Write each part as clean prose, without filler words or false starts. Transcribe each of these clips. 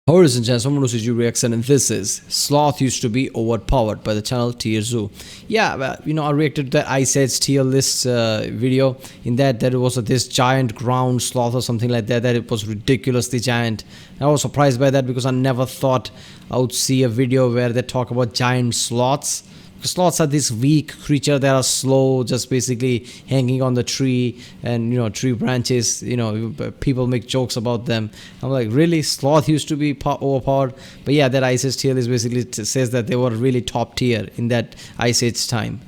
Ladies and gentlemen, I'm TierZoo reaction, and this is Sloth used to be overpowered by the channel TierZoo. Yeah, I reacted to that Ice Age tier list video. In that, there was this giant ground sloth or something like that. That it was ridiculously giant. I was surprised by that because I never thought I would see a video where they talk about giant sloths. Sloths are this weak creature that are slow, just basically hanging on the tree and tree branches. People make jokes about them. I'm like, really? Sloth used to be overpowered? But yeah, that Ice Age tier list basically says that they were really top tier in that Ice Age time.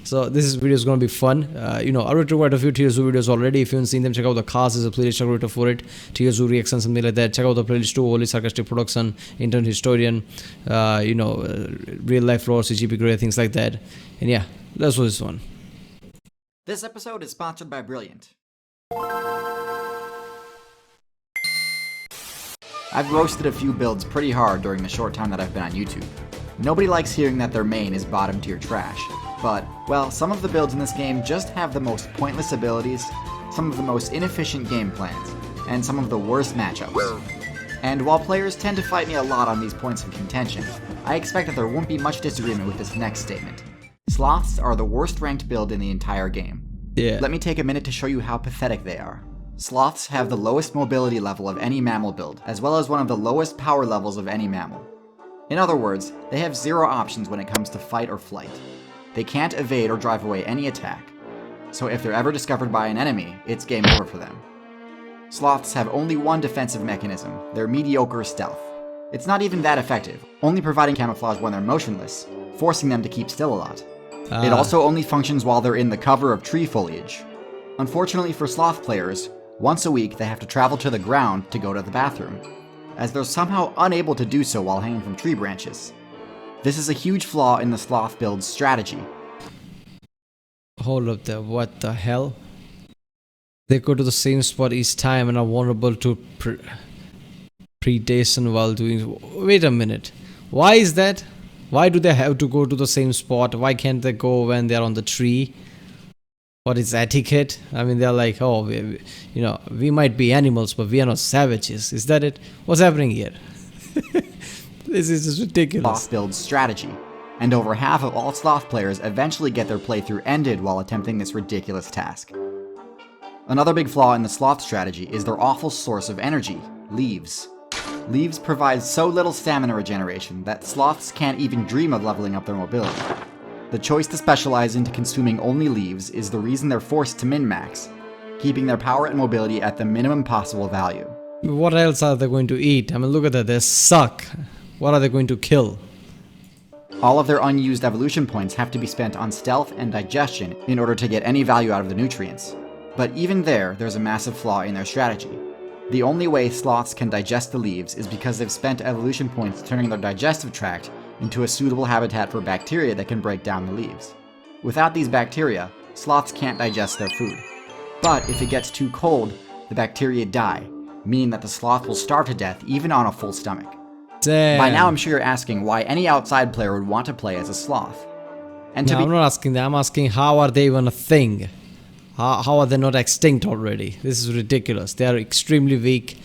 So this video is going to be fun. I wrote quite a few TierZoo videos already. If you haven't seen them, check out the cast. There's a playlist, check out for it. TierZoo reaction, something like that. Check out the playlist too. Only sarcastic production, internet historian, real life lore, CGP grey, things like that. And yeah, let's do this one. This episode is sponsored by Brilliant. I've roasted a few builds pretty hard during the short time that I've been on YouTube. Nobody likes hearing that their main is bottom tier trash. But, well, some of the builds in this game just have the most pointless abilities, some of the most inefficient game plans, and some of the worst matchups. And while players tend to fight me a lot on these points of contention, I expect that there won't be much disagreement with this next statement. Sloths are the worst ranked build in the entire game. Yeah. Let me take a minute to show you how pathetic they are. Sloths have the lowest mobility level of any mammal build, as well as one of the lowest power levels of any mammal. In other words, they have zero options when it comes to fight or flight. They can't evade or drive away any attack, so if they're ever discovered by an enemy, it's game over for them. Sloths have only one defensive mechanism, their mediocre stealth. It's not even that effective, only providing camouflage when they're motionless, forcing them to keep still a lot. It also only functions while they're in the cover of tree foliage. Unfortunately for sloth players, once a week they have to travel to the ground to go to the bathroom, as they're somehow unable to do so while hanging from tree branches. This is a huge flaw in the sloth build's strategy. Hold up there, what the hell? They go to the same spot each time and are vulnerable to predation while doing... Wait a minute. Why is that? Why do they have to go to the same spot? Why can't they go when they're on the tree? What is etiquette? I mean, they're like, oh, we might be animals, but we are not savages. Is that it? What's happening here? This is just ridiculous. Sloth build's strategy, and over half of all sloth players eventually get their playthrough ended while attempting this ridiculous task. Another big flaw in the sloth strategy is their awful source of energy, leaves. Leaves provide so little stamina regeneration that sloths can't even dream of leveling up their mobility. The choice to specialize into consuming only leaves is the reason they're forced to min-max, keeping their power and mobility at the minimum possible value. What else are they going to eat? I mean, look at that, they suck. What are they going to kill? All of their unused evolution points have to be spent on stealth and digestion in order to get any value out of the nutrients. But even there's a massive flaw in their strategy. The only way sloths can digest the leaves is because they've spent evolution points turning their digestive tract into a suitable habitat for bacteria that can break down the leaves. Without these bacteria, sloths can't digest their food. But if it gets too cold, the bacteria die, meaning that the sloth will starve to death even on a full stomach. Damn. By now I'm sure you're asking why any outside player would want to play as a sloth. And I'm not asking that, I'm asking how are they even a thing? How are they not extinct already? This is ridiculous. They are extremely weak.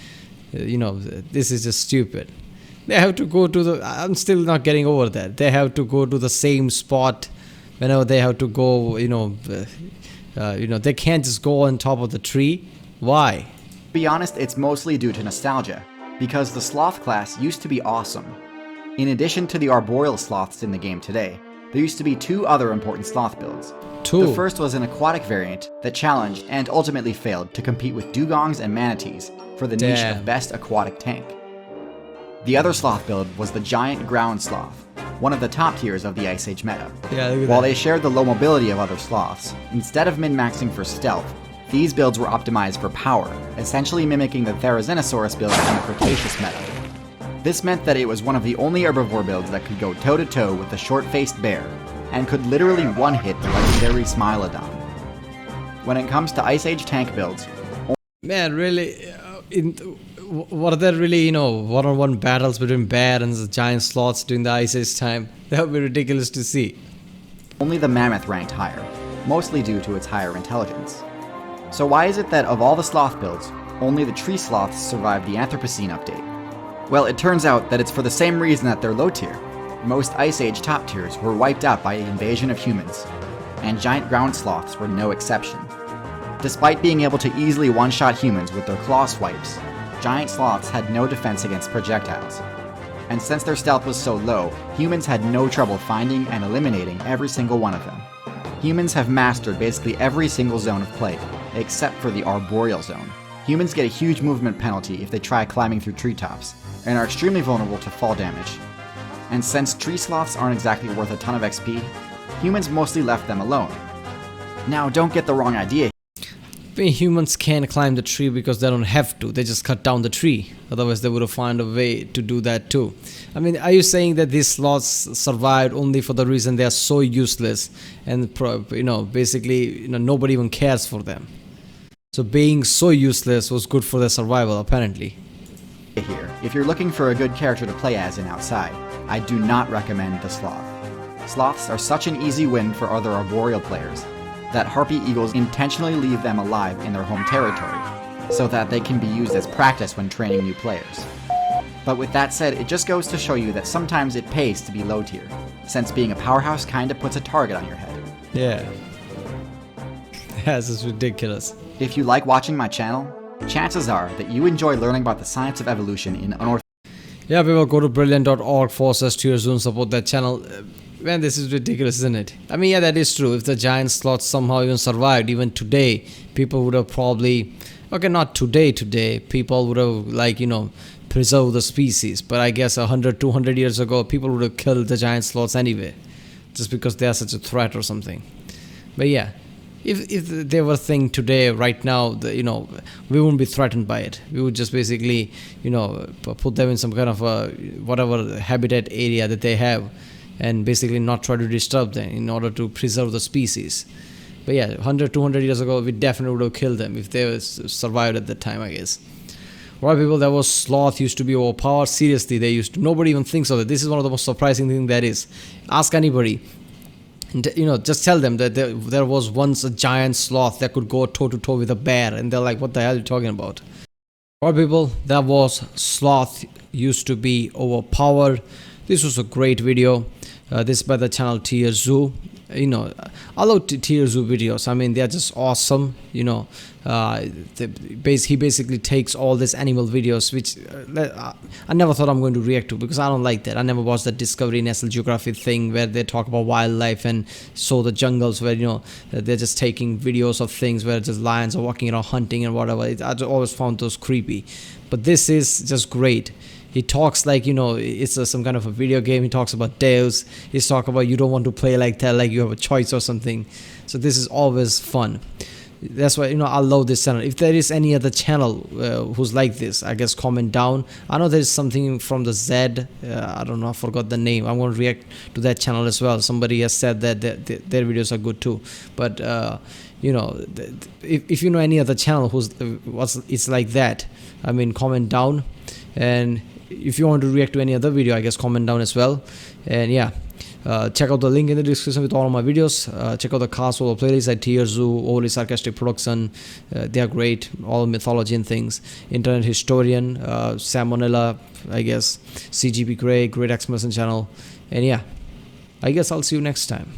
This is just stupid. They have to go to the... I'm still not getting over that. They have to go to the same spot whenever they have to go, they can't just go on top of the tree. Why? To be honest, it's mostly due to nostalgia, because the sloth class used to be awesome. In addition to the arboreal sloths in the game today, there used to be two other important sloth builds. Two? The first was an aquatic variant that challenged and ultimately failed to compete with dugongs and manatees for the niche of best aquatic tank. The other sloth build was the giant ground sloth, one of the top tiers of the Ice Age meta. Yeah, look at While that. they shared the low mobility of other sloths, instead of min-maxing for stealth, these builds were optimized for power, essentially mimicking the Therizinosaurus build in the Cretaceous meta. This meant that it was one of the only herbivore builds that could go toe-to-toe with the short-faced bear, and could literally one-hit the legendary Smilodon. When it comes to Ice Age tank builds... Man, really? What are there really, one-on-one battles between bear and the giant sloths during the Ice Age time? That would be ridiculous to see. Only the mammoth ranked higher, mostly due to its higher intelligence. So why is it that of all the sloth builds, only the tree sloths survived the Anthropocene update? Well, it turns out that it's for the same reason that they're low tier. Most Ice Age top tiers were wiped out by the invasion of humans, and giant ground sloths were no exception. Despite being able to easily one-shot humans with their claw swipes, giant sloths had no defense against projectiles. And since their stealth was so low, humans had no trouble finding and eliminating every single one of them. Humans have mastered basically every single zone of play, except for the arboreal zone. Humans get a huge movement penalty if they try climbing through treetops, and are extremely vulnerable to fall damage. And since tree sloths aren't exactly worth a ton of XP, humans mostly left them alone. Now, don't get the wrong idea. Humans can't climb the tree because they don't have to. They just cut down the tree. Otherwise, they would have found a way to do that too. I mean, are you saying that these sloths survived only for the reason they are so useless and basically nobody even cares for them? So being so useless was good for their survival, apparently. Here, if you're looking for a good character to play as in Outside, I do not recommend the sloth. Sloths are such an easy win for other arboreal players that Harpy Eagles intentionally leave them alive in their home territory, so that they can be used as practice when training new players. But with that said, it just goes to show you that sometimes it pays to be low tier, since being a powerhouse kinda puts a target on your head. Yeah. This is ridiculous. If you like watching my channel, chances are that you enjoy learning about the science of evolution in unorthodox. Yeah, people, go to brilliant.org/TierZoo and support that channel. Man, this is ridiculous, isn't it? I mean, yeah, that is true. If the giant sloths somehow even survived, even today, people would have probably, okay, not today, people would have, preserved the species. But I guess 100, 200 years ago, people would have killed the giant sloths anyway, just because they are such a threat or something. But yeah, if they were a thing today, right now, we wouldn't be threatened by it. We would just basically, put them in some kind of whatever habitat area that they have, and basically not try to disturb them in order to preserve the species. But yeah, 100, 200 years ago, we definitely would have killed them if they survived at that time, I guess. Alright, people, that was sloth used to be overpowered. Seriously, nobody even thinks of it. This is one of the most surprising things that is. Ask anybody. And, just tell them that there was once a giant sloth that could go toe-to-toe with a bear, and they're like, what the hell are you talking about? Alright, people, that was sloth used to be overpowered. This was a great video. This is by the channel TierZoo. I love TierZoo videos. I mean, they're just awesome. He basically takes all these animal videos, which I never thought I'm going to react to, because I don't like that. I never watched that Discovery National Geographic thing where they talk about wildlife and show the jungles where they're just taking videos of things where just lions are walking around hunting and whatever. I always found those creepy, but this is just great. He talks like, it's some kind of a video game. He talks about Deus. He's talking about you don't want to play like that, like you have a choice or something. So this is always fun. That's why, I love this channel. If there is any other channel who's like this, I guess comment down. I know there's something from the Z. I don't know, I forgot the name. I'm going to react to that channel as well. Somebody has said that their videos are good too. But, if you know any other channel it's like that, I mean, comment down. And if you want to react to any other video, I guess comment down as well. And yeah, check out the link in the description with all of my videos. Check out the cast solo playlist at TierZoo, Overly Sarcastic Production. They are great, all mythology and things. Internet Historian, Salmonella, I guess, CGP Grey, Great Xmas channel. And yeah, I guess I'll see you next time.